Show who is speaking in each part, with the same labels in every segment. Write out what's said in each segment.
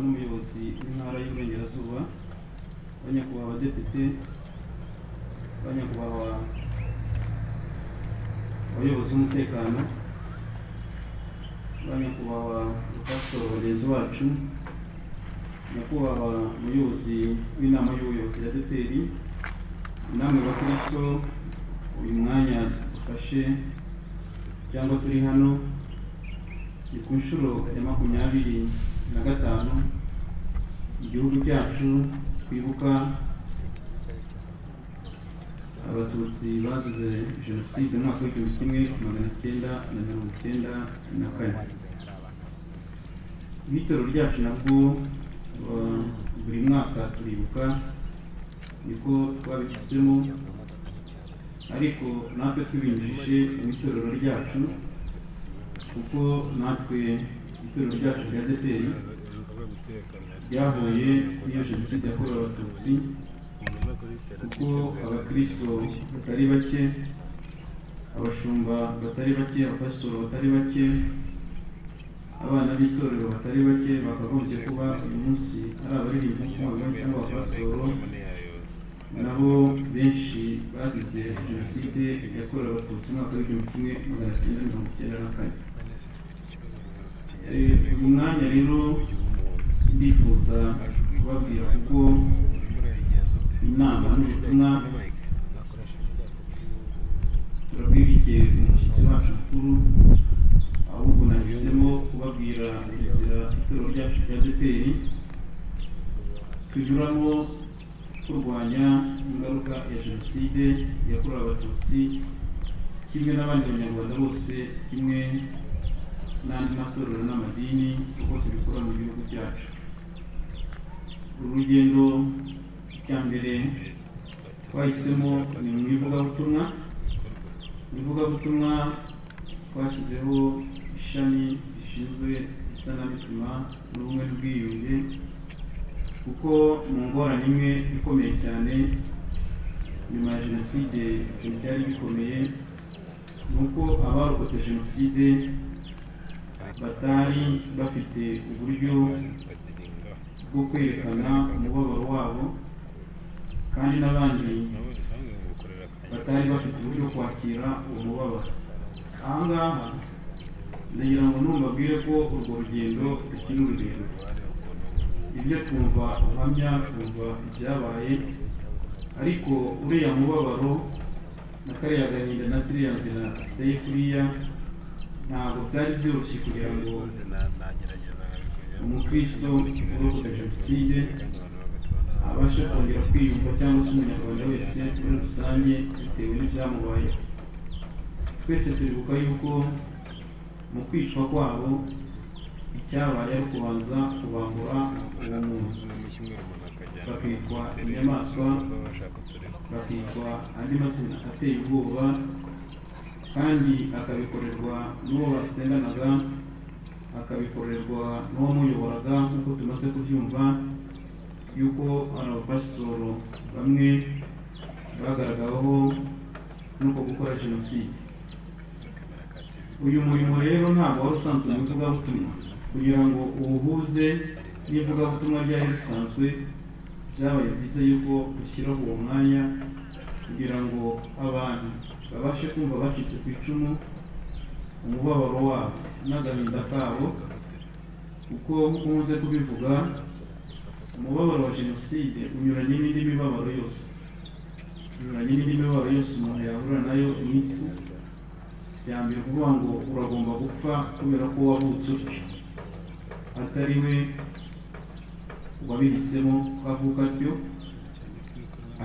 Speaker 1: n'umuyobozi w'intara y'Iburengerazuba, banyakubahwa abadepite, banyakubahwa abayobozi b'umutekano, banyakubahwa abapasitori bagenzi bacu, nyakubahwa umuyobozi w'inama y'ubuyobozi ya ADEPR, namwe bakristo uyu mwanya dufashe cyangwa turi hano ni ku nshuro ya 25 igihugu cyacu kwibuka abatutsi bazize jenoside mu mwaka w'1994. Ibitaro ryacu nabwo buri mwaka turibuka, niko twabihisemo, ariko natwe twibinyujije mu itorero ryacu, kuko natwe itorero ryacu rya ADEPR ryahuye n'iyo jenoside yakorewe abatutsi, kuko abakristo batari bake, abashumba batari bake, abapasitori batari bake, abana b'itorero batari bake bakagombye kuba uyu munsi ari abaririmbyi cyangwa abapasitori, nabo benshi bazize jenoside yakorewe abatutsi mu mwaka w'1994. Uyu mwanya rero ndifuza kubabwira kuko inama n'ubutumwa turabwibikiye umushyitsi wacu mukuru, ahubwo nahisemo kubabwira inzira itorero ryacu rya ADEPR tunyuramo kurwanya ingaruka ya jenoside yakorewe abatutsi, kimwe n'abandi banyarwanda bose, kimwe n'andi matorero n'amadini, kuko tubikora mu gihugu cyacu. Urugendo cya mbere twahisemo ni mu ivugabutumwa. Mu ivugabutumwa twashyizeho ishami rishinzwe isanamitima n'ubumwe n'ubwiyunge, kuko mu ngorane imwe ikomeye cyane nyuma ya jenoside byari bikomeye, nuko abarokotse jenoside batari bafite uburyo bwo kwerekana umubabaro wabo, kandi n'abandi batari bafite uburyo kwakira uwo mubabaro. Aha ngaha ndagira ngo mbabwire ko urwo rugendo rukiri urugendo. Ibyo twumva ubuhamya, twumva ibyabaye, ariko uriya mubabaro na kariya gahinda na ziriya nzira ziteye kuriya ntabwo byari byoroshye kugira ngo umukristo urokotse jenoside abashe kongera kwiyumva, cyangwa se umunyarwanda wese muri rusange, bitewe n'ibyamubaye. Twese turibuka yuko mu kwicwa kwabo icyabaye ari ukubanza kubambura uwo muntu, bakitwa inyamaswa, bakitwa andi mazina ateye ubwoba, kandi akabikorerwa n'uwo basenganaga, akabikorerwa n'uwamuyoboraga, nk'uko tumaze kubyumva yuko ari abapasitoro bamwe bagaragaweho nuko gukora jenoside. Uyu murimo rero ntabwo wari usanzwe mu ivugabutumwa. Kugira ngo uwuhuze n'ivugabutumwa ryari risanzwe, byabaye byiza yuko dushyiraho uwo mwanya kugira ngo abantu babashe kumva bacitse ku icumu umubabaro wabo n'agahinda kabo, kuko nkunze kubivuga, umubabaro wa jenoside unyuranye n'indi mibabaro yose, unyuranye n'indi mibabaro yose umuntu yahura nayo mu isi. Byambere kuvuga ngo uragomba gupfa kubera ko wavutse utyo, atari we wabihisemo kavuka atyo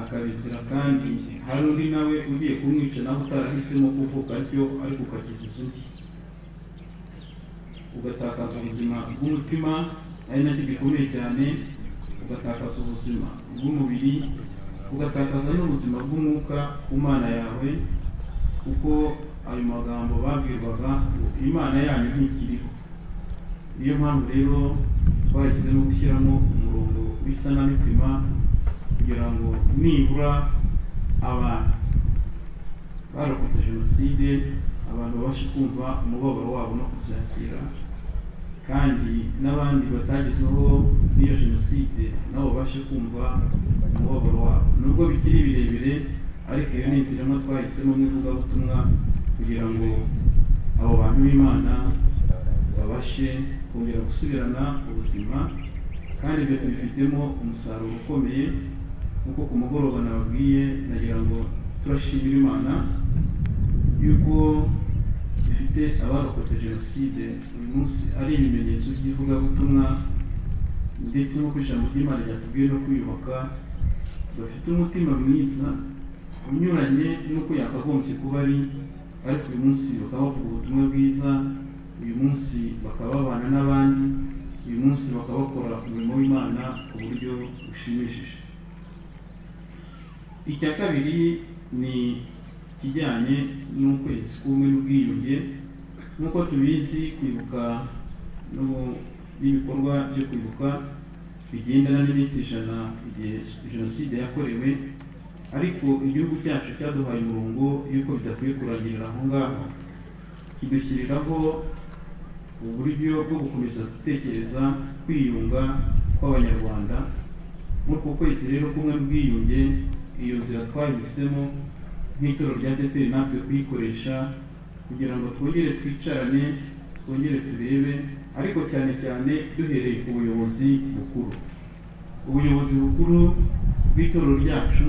Speaker 1: akabizira, kandi hari undi nawe ugiye kumwica nawe utarahisemo kuvuka atyo, ariko ukakiziza undi, ugatakaza ubuzima bw'umutima, ari nacyo gikomeye cyane, ugatakaza ubuzima bw'umubiri, ugatakaza n'ubuzima bw'umwuka ku Mana yawe, kuko ayo magambo babwirwaga ngo Imana yanyu ntikiriho. Niyo mpamvu rero twahisemo gushyiramo umurongo w'isanamitima, kugira ngo nibura abantu barokotse jenoside abantu babashe kumva umubabaro wabo no kubyakira, kandi n'abandi batagezweho n'iyo jenoside nabo babashe kumva umubabaro wabo. Nubwo bikiri birebire, ariko iyo ni inzira imwe twahisemo nk'ivugabutumwa kugira ngo abo bantu b'Imana babashe kongera gusubirana ubuzima, kandi ibyo tubifitemo umusaruro ukomeye. Nk'uko ku mugoroba nababwiye, nagira ngo turashimira Imana yuko bifite abarokotse jenoside uyu munsi ari ibimenyetso by'ivugabutumwa, ndetse nk'uko ijambo ry'Imana ryatubwiye no kwiyubaka, bafite umutima mwiza unyuranye n'uko yakagombye kuba ari, ariko uyu munsi bakaba bavuga ubutumwa bwiza, uyu munsi bakaba babana n'abandi, uyu munsi bakaba bakora umurimo w'Imana ku buryo bushimishije. Icya kabiri ni kijyanye n'ukwezi kumwe n'ubwiyunge. Nk'uko tubizi, kwibuka n'ibikorwa byo kwibuka bigendana n'iminsi 100 igihe jenoside yakorewe, ariko igihugu cyacu cyaduhaye umurongo yuko bidakwiye kurangirira aho ngaho, kidushyiriraho uburyo bwo gukomeza gutekereza kwiyunga kw'Abanyarwanda. Muri uko kwezi rero kumwe n'ubwiyunge, iyo nzira twahisemo nk'itoro rya ADEPR natwe kuyikoresha kugira ngo twongere twicarane, twongere turebe, ariko cyane cyane duhereye ku buyobozi bukuru. Ubuyobozi bukuru bw'itoro ryacu,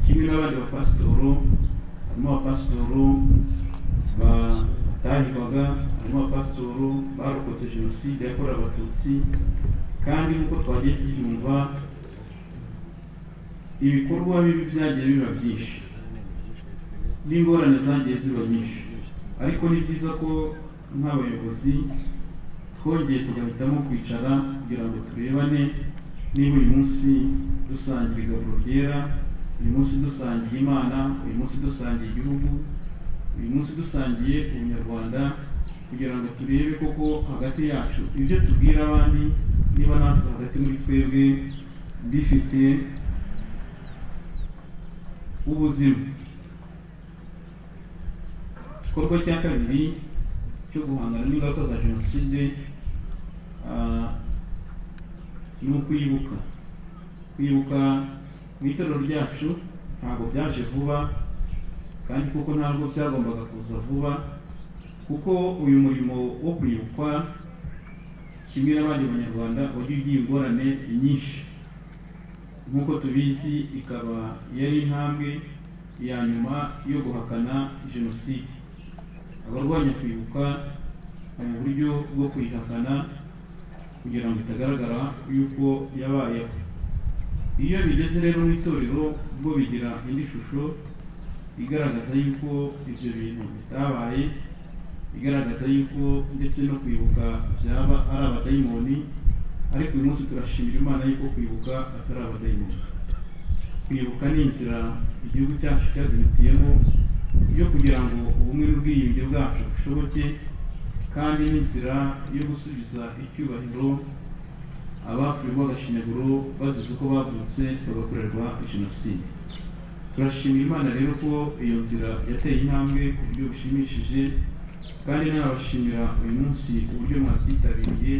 Speaker 1: kimwe n'abandi bapasitoro, harimo abapasitoro batahigwaga, harimo abapasitoro barokotse jenoside yakorewe Abatutsi, kandi nk'uko twagiye tubyumva, ibikorwa bibi byagiye biba byinshi n'ingorane zagiye ziba nyinshi, ariko ni byiza ko nk'abayobozi twongeye tugahitamo kwicara kugira ngo turebane niba uyu munsi dusangira igaburo ryera, uyu munsi dusangiye Imana, uyu munsi dusangiye igihugu, uyu munsi dusangiye ubunyarwanda, kugira ngo turebe koko hagati yacu ibyo tubwira abandi niba natwe hagati muri twebwe bifite ubuzima. Igikorwa cya kabiri cyo guhangana n'ingaruka za jenoside ni ukwibuka. Kwibuka mu itorero ryacu ntabwo byaje vuba, kandi kuko ntabwo byagombaga kuza vuba, kuko uyu murimo wo kwibukwa kimwe n'abandi banyarwanda wagiye ugira ingorane nyinshi. Nk'uko tubizi, ikaba yari intambwe ya nyuma yo guhakana jenoside. Abarwanya kwibuka mu buryo bwo kwihakana kugira ngo itagaragara yuko yabayeho. Iyo bigeze rero mu itorero bwo bigira indi shusho igaragaza yuko ibyo bintu bitabaye, igaragaza yuko ndetse no kwibuka byaba ari abadayimoni, ariko uyu munsi turashimira Imana yuko kwibuka atari abadayimoni. Kwibuka ni inzira igihugu cyacu cyaduhitiyemo yo kugira ngo ubumwe n'ubwiyunge bwacu bushoboke, kandi n'inzira yo gusubiza icyubahiro abapfuye b'agashinyaguro bazize uko bavutse bagakorerwa jenoside. Turashimira Imana rero ko iyo nzira yateye intambwe ku buryo bushimishije, kandi nanabashimira uyu munsi uburyo mwabyitabiriye.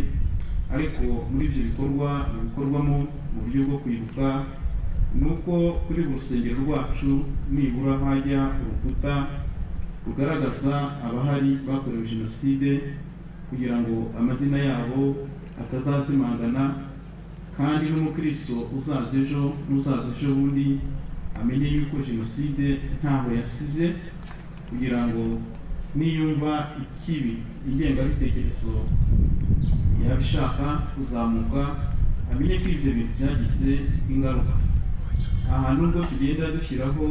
Speaker 1: Ariko muri ibyo bikorwa bikorwamo mu buryo bwo kwibuka, nuko kuri buri rusengero rwacu nibura hajya urukuta rugaragaza abahari bakorewe jenoside, kugira ngo amazina yabo atazazimangana, kandi n'umukristo uzaza ejo n'uzaza ejo bundi amenye yuko jenoside ntaho yasize, kugira ngo niyumva ikibi, ingengabitekerezo yabishaka kuzamuka, amenye ko ibyo bintu byagize ingaruka. Aha nubwo tugenda dushyiraho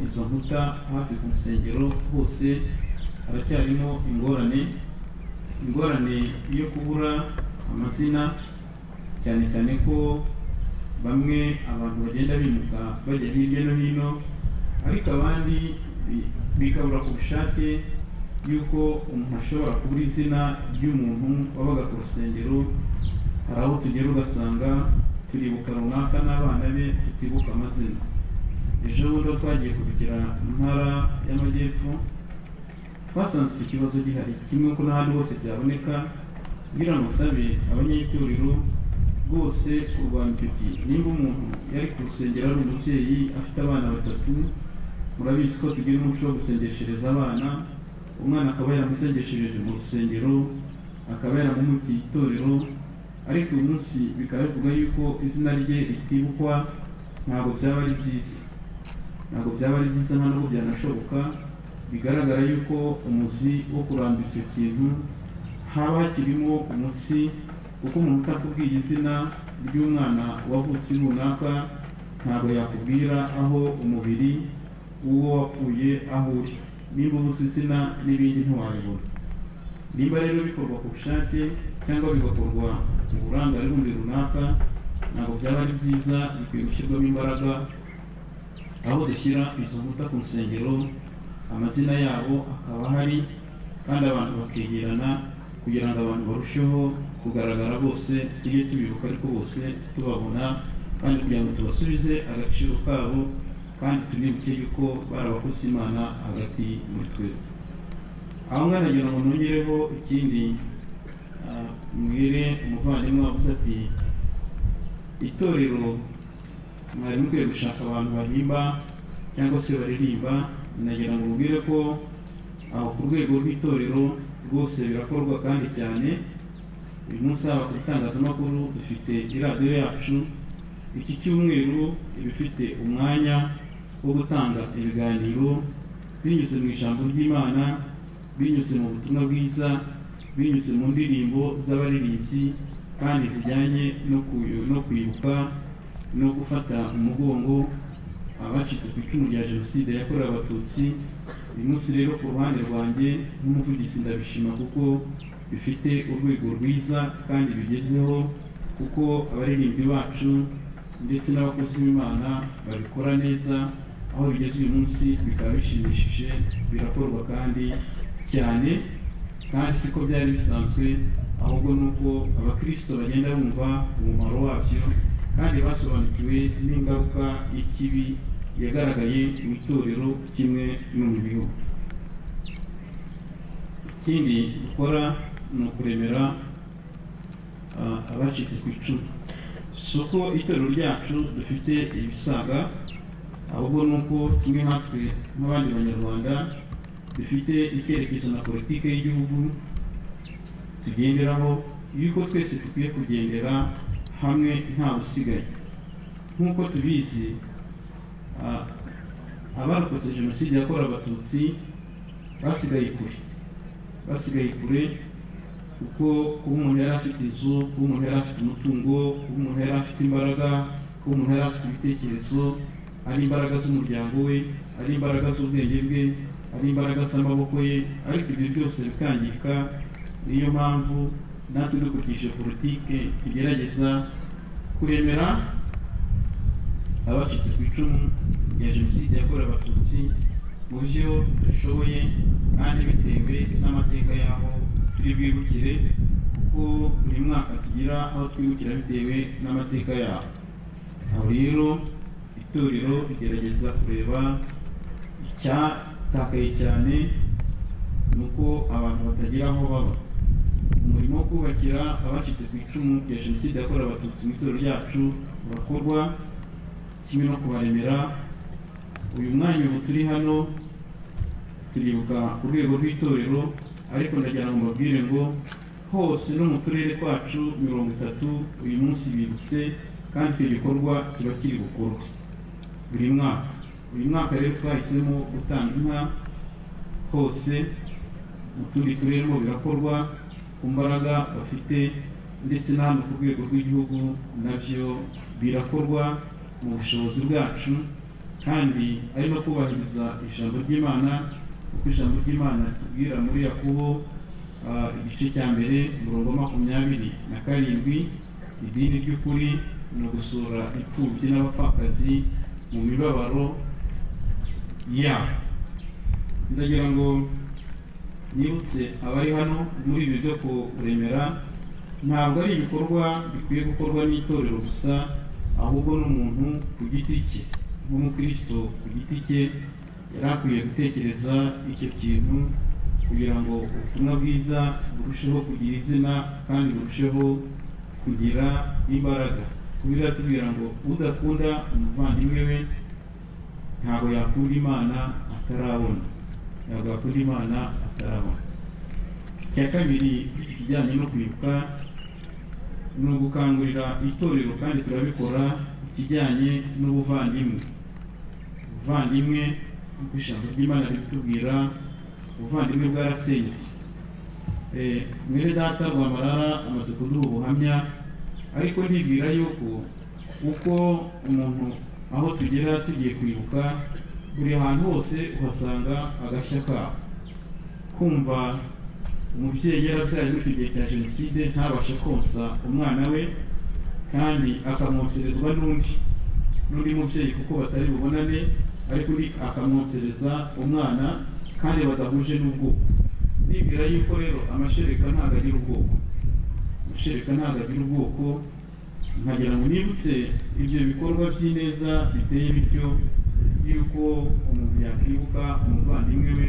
Speaker 1: izo nkuta hafi ku nsengero hose, haracyarimo ingorane yo kubura amazina, cyane cyane ko bamwe abantu bagenda bimuka bajya hirya no hino, ariko abandi bikabura ku bushake yuko umuntu ashobora kubura izina ry'umuntu wabaga ku rusengero. Hari aho tugera ugasanga turibuka runaka n'abana be tutibuka amazina. Ejo bundi twagiye kubikira mu ntara y'Amajyepfo, twasanze icyo kibazo gihari, kimwe ko n'ahandi hose byaboneka, kugira ngo sabe abanyitorero rwose kurwanya icyo kintu. Nimba umuntu yari ku rusengero ari umubyeyi afite abana batatu, murabizi ko tugira umuco wo gusengeshereza abana, umwana akaba yaramusengeshereje mu rusengero, akaba yaramumukiye itorero, ariko uyu munsi bikaba bivuga yuko izina rye ritibukwa. Ntabwo byaba ari byiza, ntabwo byaba ari byiza, nta nubwo byanashoboka. Bigaragara yuko umuzi wo kurandura icyo kintu haba hakirimo umutsi, kuko umuntu utakubwiye izina ry'umwana wavutse runaka ntabwo yakubwira aho umubiri w'uwo wapfuye aho uri. Nimba ubuze izina n'ibindi ntiwabibona. Nimba rero bikorwa ku bushake cyangwa bigakorwa mu burangare bundi runaka, ntabwo byaba ari byiza. Bikwiye gushyirwamo imbaraga, aho dushyira izo nkuta ku nsengero, amazina yabo akaba ahari, kandi abantu bakegerana kugira ngo abantu barusheho kugaragara bose, tujye tubibuka ariko bose tubabona, kandi kugira ngo tubasubize agaciro kabo, kandi tunibuke yuko bari abakozi Imana hagati muri twe. Aho mwanagira ngo nongereho ikindi, mbwire umuvandimwe wavuze ati itorero mwari mukwiye gushaka abantu bahimba cyangwa se baririmba. Nagira ngo mubwire ko aho ku rwego rw'itorero rwose birakorwa kandi cyane. Uyu munsi haba ku itangazamakuru dufite iradiyo yacu, iki cyumweru iba ifite umwanya wo gutanga ibiganiro binyuze mu ijambo ry'Imana, binyuze mu butumwa bwiza, binyuze mu ndirimbo z'abaririmbyi, kandi zijyanye no kwibuka no gufata umugongo abacitse ku icumu rya Jenoside yakorewe Abatutsi. Uyu munsi rero ku ruhande rwanjye nk'umuvugizi ndabishima, kuko bifite urwego rwiza kandi bigezeho, kuko abaririmbyi bacu ndetse n'abakozi b'Imana babikora neza. Aho bigeze uyu munsi bikaba bishimishije, birakorwa kandi cyane, kandi siko byari bisanzwe, ahubwo nuko abakristo bagenda bumva umumaro wabyo, kandi basobanukiwe n'ingaruka y'ikibi yagaragaye mu itorero kimwe no mu bihugu. Ikindi dukora ni ukuremera abacitse ku icumu. Si uko itorero ryacu dufite ibisaga, ahubwo nuko kimwe nkatwe nk'abandi banyarwanda dufite icyerekezo na politike y'igihugu tugenderaho, yuko twese dukwiye kugendera hamwe nta busigaye. Nk'uko tubizi, abarokotse Jenoside yakorewe Abatutsi basigaye kure, kuko kuba umuntu yari afite inzu, kuba umuntu yari afite umutungo, kuba umuntu yari afite imbaraga, kuba umuntu yari afite ibitekerezo, ari imbaraga z'umuryango we, ari imbaraga z'ubwenge bwe, ari imbaraga z'amaboko ye, ariko ibyo byose bikangirika. Niyo mpamvu natwe dukurikije politike tugerageza kuremera abacitse ku icumu rya Jenoside yakorewe Abatutsi mu byo dushoboye, kandi bitewe n'amateka y'aho turi bwibukire, kuko buri mwaka tugira aho twibukira bitewe n'amateka yaho. Aho rero itorero rigerageza kureba icyatakaye cyane, ni uko abantu batagira aho baba. Umurimo wo kubakira abacitse ku icumu rya Jenoside yakorewe Abatutsi mu itorero ryacu urakorwa, kimwe no kubaremera. Uyu mwanya ubu turi hano turibuka ku rwego rw'itorero, ariko ndagira ngo mbabwire ngo hose no mu turere twacu 30 uyu munsi bibutse, kandi icyo gikorwa kiba kiri gukorwa buri mwaka. Uyu mwaka rero twahisemo gutanga inka hose mu tundi turere, birakorwa ku mbaraga bafite, ndetse na hano ku rwego rw'igihugu nabyo birakorwa mu bushobozi bwacu, kandi ari no kubahiriza ijambo ry'Imana, kuko ijambo ry'Imana tubwira muri Yakobo igice cya mbere 27, idini ry'ukuri ni ugusura imfubyi n'abapfakazi mu mibabaro yabo. Ndagira ngo nibutse abari hano muri ibi byo kuremera, ntabwo ari ibikorwa bikwiye gukorwa n'itorero gusa, ahubwo n'umuntu ku giti cye, nk'umukristo ku giti cye yari akwiye gutekereza icyo kintu, kugira ngo ubutumwa bwiza burusheho kugira izina kandi burusheho kugira imbaraga. Kubera tubwira ngo udakunda umuvandimwe we ntabwo yakunda Imana atarabona, ntabwo yakunda Imana atarabona. Icya kabiri kijyanye no kwibuka ni ugukangurira itorero, kandi turabikora, ikijyanye n'ubuvandimwe. Ubuvandimwe nk'uko ijambo ry'Imana ritubwira, ubuvandimwe bwarasenyutse. Mwene data Rwamarara amaze kuduha ubuhamya, ariko ntibwira yuko uko umuntu aho tugera tugiye kwibuka, buri hantu hose uhasanga agashya kaho. Kumva umubyeyi yarabyaye muri icyo gihe cya Jenoside ntabashe konsa umwana we, kandi akamwonserezwa n'undi mubyeyi kuko batari bubonane, ariko akamwonsereza umwana kandi badahuje n'ubwoko. Nibwira yuko rero amashereka ntabwo agira ubwoko, amashereka ntabwo agira ubwoko. Nkagira ngo nibutse ibyo bikorwa by'ineza biteye bityo, yuko umuntu yakwibuka umuvandimwe we.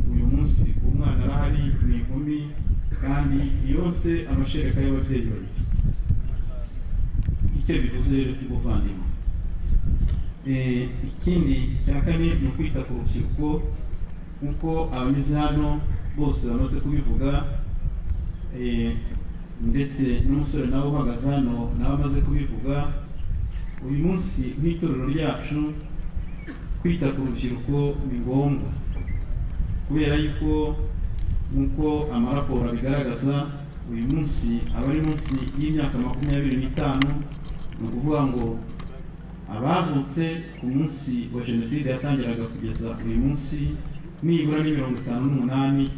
Speaker 1: Uyu munsi umwana arahari, ni inkumi, kandi yose amashereka y'ababyeyi babiri. Icyo bivuze rero cy'ubuvandimwe. Ikindi cya kane ni ukwita ku rubyiruko, nk'uko abanyuze hano bose bamaze kubivuga, ndetse n'umusore nawe uhagaze hano nawe amaze kubivuga. Uyu munsi nk'itorero ryacu kwita ku rubyiruko ni ngombwa, kubera yuko nk'uko amaraporo abigaragaza, uyu munsi abari munsi y'imyaka 25, ni ukuvuga ngo abavutse ku munsi wa Jenoside yatangiraga kugeza uyu munsi nibura ni 58%,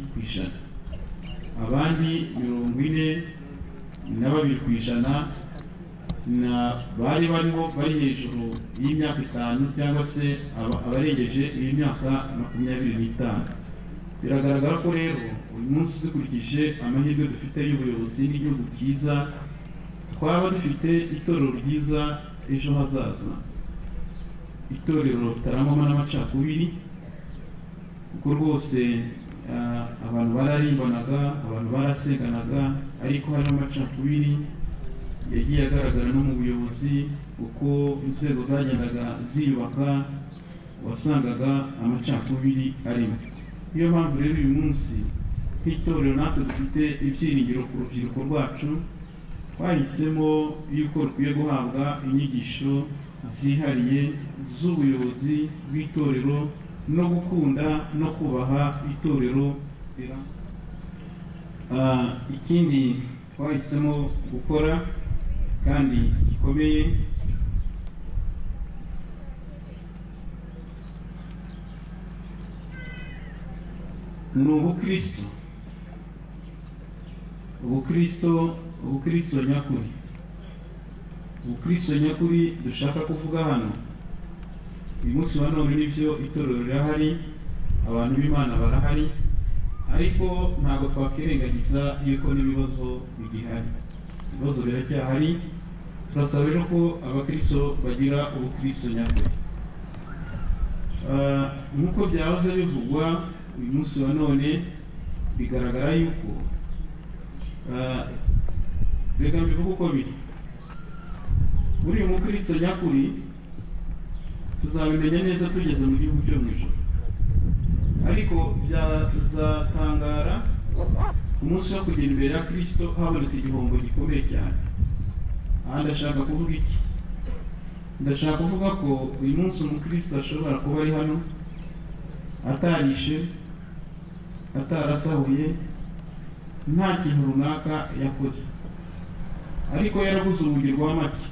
Speaker 1: abandi 42% bari hejuru y'imyaka 5 cyangwa se abarengeje iyi myaka 25. Biragaragara ko rero uyu munsi dukurikije amahirwe dufite y'ubuyobozi n'igihugu cyiza, twaba dufite itorero ryiza ejo hazaza, itorero ritarangwamo n'amacakubiri, kuko rwose abantu bararimbanaga, abantu barasenganaga, ariko hari amacakubiri yagiye agaragara no mu buyobozi. Uko inzego zagendaga ziyubaka, wasangaga amacakubiri arimo. Niyo mpamvu rero uyu munsi nk'itorero natwe dufite ibyiringiro ku rubyiruko rwacu, twahisemo yuko rukwiye guhabwa inyigisho zihariye z'ubuyobozi bw'itorero no gukunda no kubaha itorero. Ikindi twahisemo gukora kandi gikomeye ni ubukristo. Ubukristo nyakuri, ubukristo nyakuri dushaka kuvuga hano. Uyu munsi wa none nibyo itorero rirahari, abantu b'Imana barahari, ariko ntabwo twakirengagiza yuko n'ibibazo bigihari. Ibibazo biracyahari. Turasaba rero ko abakristo bagira ubukristo nyakuri. Nk'uko byahoze bivugwa, uyu munsi wa none bigaragara yuko reka mbivuga uko biri. Buri mukristo nyakuri tuzabimenya neza tugeze mu gihugu cyo mu ijuru, ariko byazatangara ku munsi wo kugera imbere ya Kristo habonetse igihombo gikomeye cyane. Aha ndashaka kuvuga iki? Ndashaka kuvuga ko uyu munsi umukristo ashobora kuba ari hano atarishe, atarasahuye, nta kintu runaka yakoze, ariko yaraguze urugi rwa make,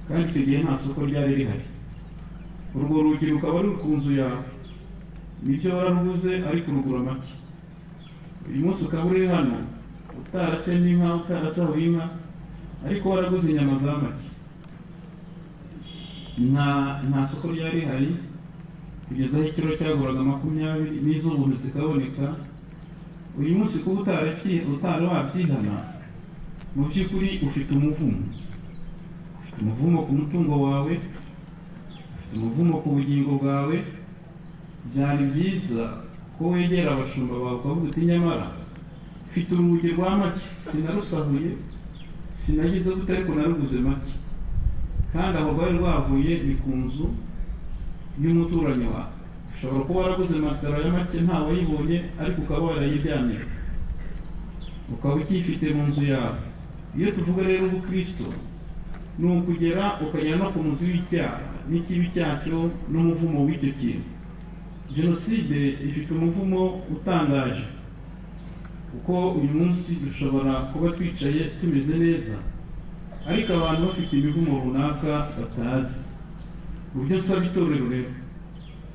Speaker 1: kandi icyo gihe nta soko ryari rihari. Urwo rugi rukaba ruri ku nzu yawe, nibyo wararuguze ariko urugura make. Uyu munsi ukaba uri hano utaratemye inka, utarasahuye inka, ariko waraguze inyama za make. Nta soko ryari rihari, kugeza aho ikiro cyaguraga 20 n'iz'ubuntu zikaboneka. Uyu munsi kuba utari wabyihana, mu by'ukuri ufite umuvumo. Ufite umuvumo ku mutungo wawe, ufite umuvumo ku bugingo bwawe. Byari byiza ko wegera abashumba bawe ukavuga uti nyamara mfite urugi rwa make, sinarusahuye, sinagize gute, ariko naruguze make, kandi aho rwari rwavuye ni ku nzu y'umuturanyi wawe. Ushobora kuba waraguze matara ya make ntawayibonye, ariko ukaba warayiryamye, ukaba ukifite mu nzu yawe. Iyo tuvuga rero ubukristo ni ukugera ukagera no ku muzi w'icyaha n'ikibi cyacyo n'umuvumo w'icyo kintu. Jenoside ifite umuvumo utangaje, kuko uyu munsi dushobora kuba twicaye tumeze neza, ariko abantu bafite imivumo runaka batazi. Uburyo nsaba itorero rero,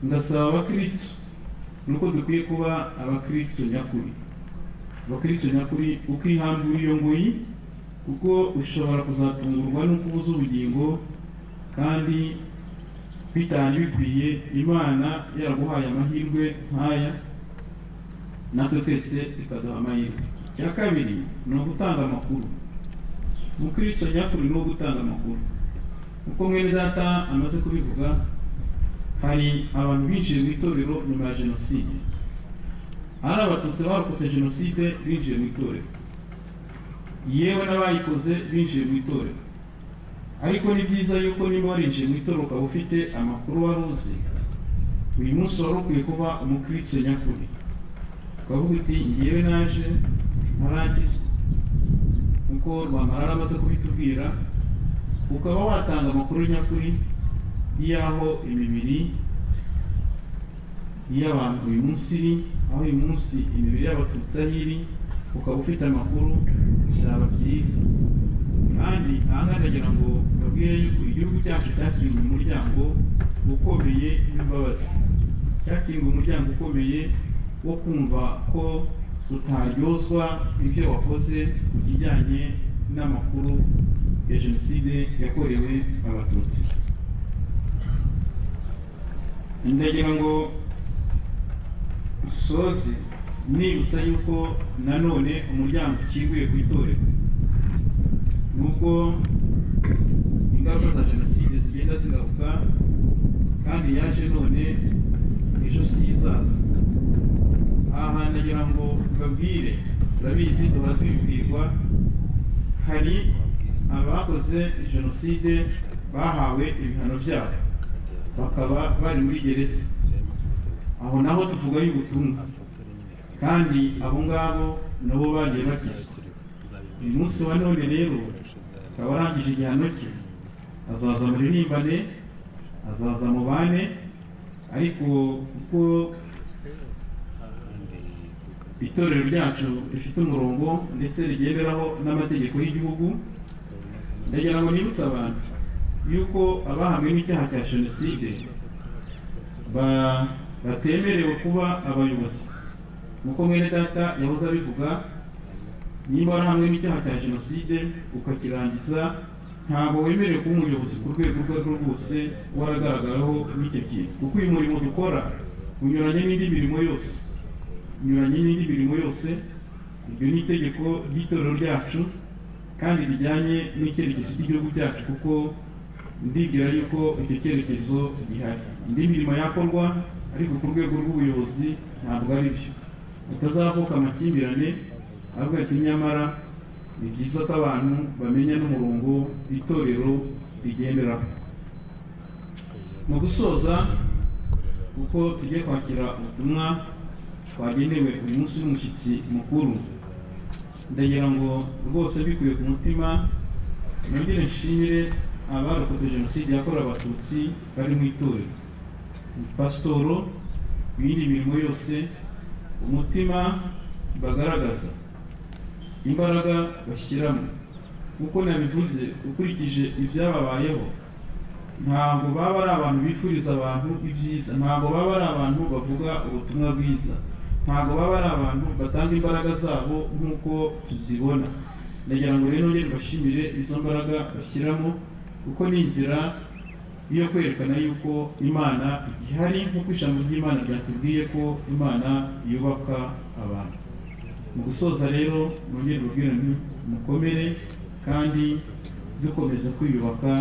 Speaker 1: ndasaba abakristo nuko dukwiye kuba abakristo nyakuri. Abakristo nyakuri ukihambura iyo ngoyi, kuko ushobora kuzatungurwa no kubuza ubugingo kandi bitanye bikwiye, Imana yaraguhaye amahirwe nk'aya, natwe twese ikaduha amahirwe. Icya kabiri ni ugutanga amakuru. Umukristo nyakuri ni ugutanga amakuru. Uko mwene data amaze kubivuga, hari abantu binjiye mu itorero nyuma ya jenoside. Hari abatutsi barokotse jenoside binjiye mu itorero, yewe n'abayikoze binjiye mu itorero. Ariko ni byiza yuko niba warinjiye mu itorero ukaba ufite amakuru wari uzi, uyu munsi wari ukwiye kuba umukristo nyakuri, ukavuga uti ngewe naje ntarangizwa, nkuko Rwamarara amaze kubitubwira, ukaba watanga amakuru nyakuri y'aho imibiri y'abantu uyu munsi iri, aho uyu munsi imibiri y'abatutsi aho iri, ukaba ufite amakuru, bizaba byiza. Kandi ahangaha ndagira ngo babwire yuko igihugu cyacu cyakinguye umuryango ukomeye w'imbabazi, cyakinguye umuryango ukomeye wo kumva ko utaryozwa ibyo wakoze ku kijyanye n'amakuru ya jenoside yakorewe abatutsi. Ndagira ngo usoze nibutsa yuko nanone umuryango ukinguye ku itorero, nubwo ingaruka za jenoside zigenda zigaruka kandi yaje none ejo sizaza. Aha ndagira ngo babwire, turabizi duhora tubibwirwa, hari abakoze jenoside bahawe ibihano byabo bakaba bari muri gereza. Aho naho tuvuga y'ubutumwa, kandi abo ngabo nabo bagiye bakizwa. Uyu munsi wa none rero akaba arangije igihano cye, azaza muririmbane, azaza mubane, ariko kuko itorero ryacu rifite umurongo ndetse rigenderaho n'amategeko y'igihugu, ndagira ngo nibutse abantu yuko abahamwe n'icyaha cya jenoside batemerewe kuba abayobozi. Nkuko mwene data yahoze abivuga, niba warahamwe n'icyaha cya jenoside ukakirangiza, ntabwo wemerewe kuba umuyobozi ku rwego urwo arirwo rwose waragaragaraho n'icyo kintu, kuko uyu murimo dukora unyuranye n'indi mirimo yose, unyuranye n'indi mirimo yose. Iryo ni itegeko ry'itorero ryacu kandi rijyanye n'icyerekezo cy'igihugu cyacu, kuko ndibwira yuko icyo cyerekezo gihari. Indi mirimo yakorwa, ariko ku rwego rw'ubuyobozi ntabwo ari byo. Bitazavuka amakimbirane avuga ati nyamara ni byiza ko abantu bamenya n'umurongo itorero rigenderaho. Mu gusoza, kuko tugiye kwakira ubutumwa twagenewe uyu munsi n'umushyitsi mukuru, ndagira ngo rwose bikuye ku mutima nongere nshimire abarokoze jenoside yakorewe abatutsi bari mu itorero, pasitoro, ibindi mirimo yose, umutima bagaragaza, imbaraga bashyiramo. Kuko nabivuze, ukurikije ibyababayeho, ntabwo baba ari abantu bifuriza abantu ibyiza, ntabwo baba ari abantu bavuga ubutumwa bwiza, ntabwo baba ari abantu batanga imbaraga zabo nk'uko tuzibona. Ndagira ngo rero ngende bashimire izo mbaraga bashyiramo, kuko ni inzira yo kwerekana yuko Imana igihari, nk'uko ijambo ry'Imana ryatubwiye ko Imana yubaka abantu. Mu gusoza rero nongere mbabwire nti mukomere kandi dukomeza kwiyubaka,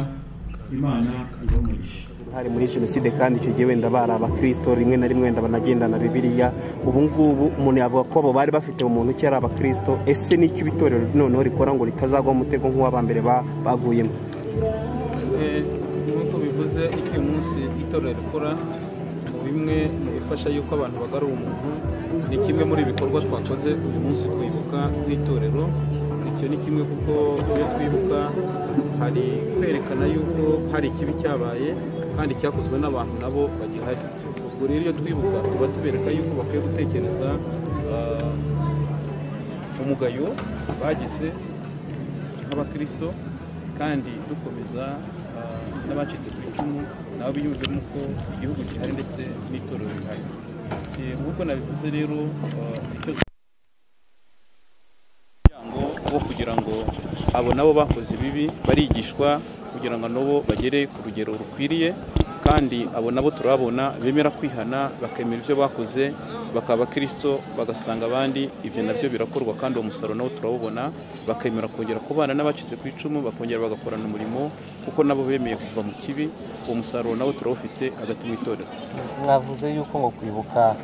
Speaker 1: Imana ibamugisha.
Speaker 2: uruhare muri jenoside kandi icyo gihe wenda bari abakristo rimwe na rimwe wenda banagendana bibiliya, ubu ngubu umuntu yavuga ko abo bari bafite umuntu ki ari abakristo. Ese n'icyo itorero noneho rikora ngo ritazagwa mu mutego nk'uw'abambere baguyemo?
Speaker 1: Nk'uko bivuze, iki munsi itorero rikora mu bimwe mu bifasha yuko abantu bagarura umuntu, ni kimwe muri ibikorwa twakoze uyu munsi kwibuka nk'itorero. Icyo ni kimwe kuko iyo twibuka hari kwerekana yuko hari ikibi cyabaye kandi cyakozwe n'abantu nabo bagihari. Ubwo rero iyo twibuka tuba tubereka yuko bakwiye gutekereza umugayo bagize nk'abakristo, kandi dukomeza n'abacitse ku icumu nabo biyumvemo ko igihugu gihari ndetse n'itorero rihari. Nk'uko nabivuze rero, icyo wo kugira ngo abo nabo bakoze ibibi barigishwa kugira ngo nabo bagere ku rugero rukwiriye, kandi abo nabo turabona bemera kwihana bakemera ibyo bakoze bakaba Kristo, bagasanga abandi. Ibyo nabyo birakorwa kandi uwo musaruro nawo turawubona, bakemera kongera kubana n'abacitse ku icumu, bakongera bagakorana umurimo kuko nabo bemeye kuva mu kibi. Uwo musaruro nawo turawufite hagati mu itorero.
Speaker 3: Mwavuze yuko ngo kwibuka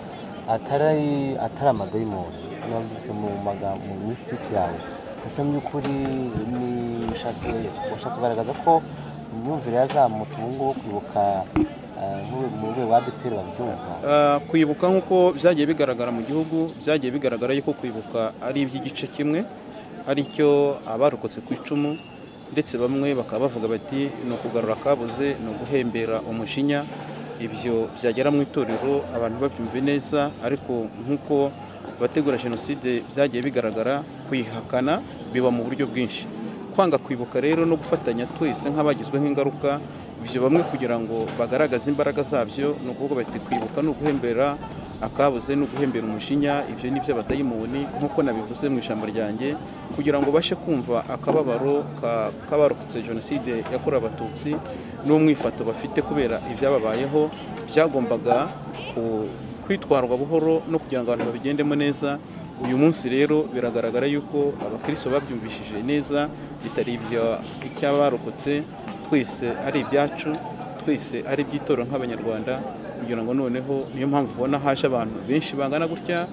Speaker 3: atari amadayimoni, mwanditse mu magambo mu speech yawe. Ese mu by'ukuri washatse kugaragaza ko imyumvire yazamutse ubu ngubu kwibuka mu rwego rwa ADEPR babyumva?
Speaker 1: Kwibuka nk'uko byagiye bigaragara mu gihugu, byagiye bigaragara yuko kwibuka ari iby'igice kimwe, ari cyo abarokotse ku icumu, ndetse bamwe bakaba bavuga bati ni ukugarura akabuze, ni uguhembera umujinya. Ibyo byagera mu itorero abantu babyumve neza, ariko nk'uko bategura jenoside byagiye bigaragara, kwihakana biba mu buryo bwinshi. Kwanga kwibuka rero no gufatanya twese nk'abagizweho ingaruka, ibyo bamwe kugira ngo bagaragaze imbaraga zabyo, ni ukuvuga bati kwibuka ni uguhembera akabuze, ni uguhembera umujinya. Ibyo ni byo abadayimoni, nk'uko nabivuze mu ijambo ryanjye, kugira ngo bashe kumva akababaro k'abarokotse jenoside yakorewe abatutsi n'umwifato bafite kubera ibyababayeho. Byagombaga kwitwarwa buhoro no kugira ngo abantu babigendemo neza. Uyu munsi rero biragaragara yuko abakristo babyumvishije neza, bitari icy'abarokotse, twese ari ibyacu, twese ari iby'itorero nk'abanyarwanda, kugira ngo noneho niyo mpamvu ubona haje abantu benshi bangana gutya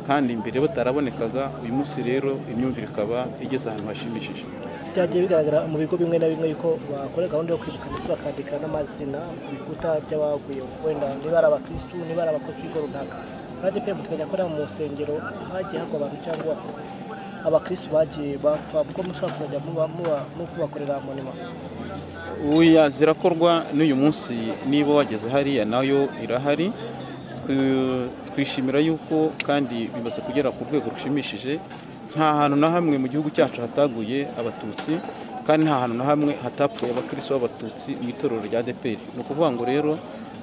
Speaker 1: kandi imbere batarabonekaga. Uyu munsi rero imyumvire ikaba igeze ahantu hashimishije.
Speaker 4: Byagiye bigaragara mu bigo bimwe na bimwe yuko bakora gahunda yo kwibuka ndetse bakandika n'amazina ku bikuta by'abaguye, wenda niba ari abakristo, niba ari abakozi b'ibigo runaka. Kandi pe muteganya ko mu nsengero hagiye hagwa abantu cyangwa abakristo bagiye bapfa, ubwo mushaka kujya mu kubakorera monima?
Speaker 1: Uya zirakorwa n'uyu munsi, niba wageze hariya nayo irahari. Twishimira yuko kandi bimaze kugera ku rwego rushimishije. Nta hantu na hamwe mu gihugu cyacu hataguye abatutsi, kandi nta hantu na hamwe hatapfuye abakristo b'abatutsi mu itorero rya ADEPR. Ni ukuvuga ngo rero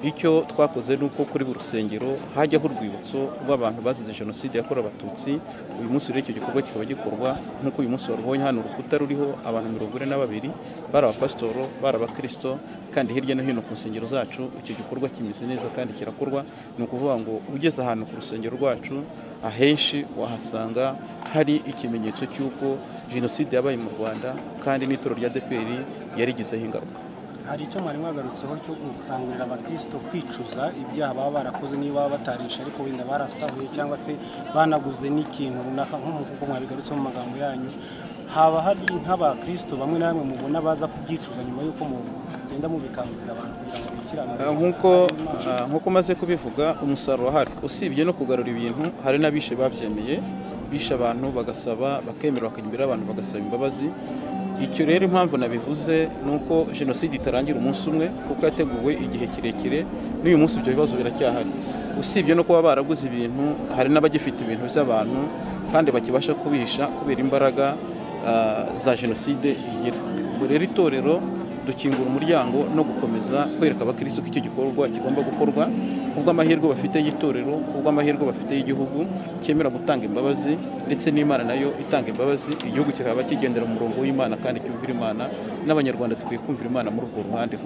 Speaker 1: icyo twakoze ni uko kuri buri rusengero hajyaho urwibutso rw'abantu bazize jenoside yakorewe abatutsi. Uyu munsi rero icyo gikorwa kikaba gikorwa nk'uko uyu munsi warubonye hano, urukuta ruriho abantu 42 bari abapasitoro, bari abakristo, kandi hirya no hino ku nsengero zacu icyo gikorwa kimeze neza kandi kirakorwa. Ni ukuvuga ngo ugeze ahantu ku rusengero rwacu ahenshi wahasanga hari ikimenyetso cy'uko jenoside yabaye mu Rwanda kandi n'itorero rya ADEPR yarigizeho ingaruka.
Speaker 5: Hari icyo mwari mwagarutseho cyo gukangurira abakristo kwicuza ibyaha baba barakoze, niba batarisha ariko wenda barasahuye cyangwa se banaguze n'ikintu runaka, nk'uko mwabigarutseho mu magambo yanyu. Haba hari nk'abakristo bamwe na bamwe mubona baza kubyicuza nyuma y'uko mugenda mubikangurira abantu kugira ngo bikiranure?
Speaker 1: Nk'uko maze kubivuga, umusaruro hari, usibye no kugarura ibintu, hari n'abishe babyemeye, bishe abantu bagasaba, bakemera, bakajya imbere y'abantu bagasaba imbabazi. Icyo rero impamvu nabivuze ni uko jenoside itarangira umunsi umwe, kuko yateguwe igihe kirekire. N'uyu munsi ibyo bibazo biracyahari, usibye no kuba baraguze ibintu, hari n'abagifite ibintu by'abantu kandi bakibasha kubihisha kubera imbaraga za jenoside igira. Ubwo rero itorero dukingura umuryango no gukomeza kwereka abakristo ko icyo gikorwa kigomba gukorwa, kubw'amahirwe bafite y'itorero, kubw'amahirwe bafite y'igihugu cyemera gutanga imbabazi, ndetse n'Imana nayo itanga imbabazi. Igihugu kikaba kigendera mu murongo w'Imana kandi cyumvira Imana, n'abanyarwanda tukwiye kumvira Imana muri urwo ruhande.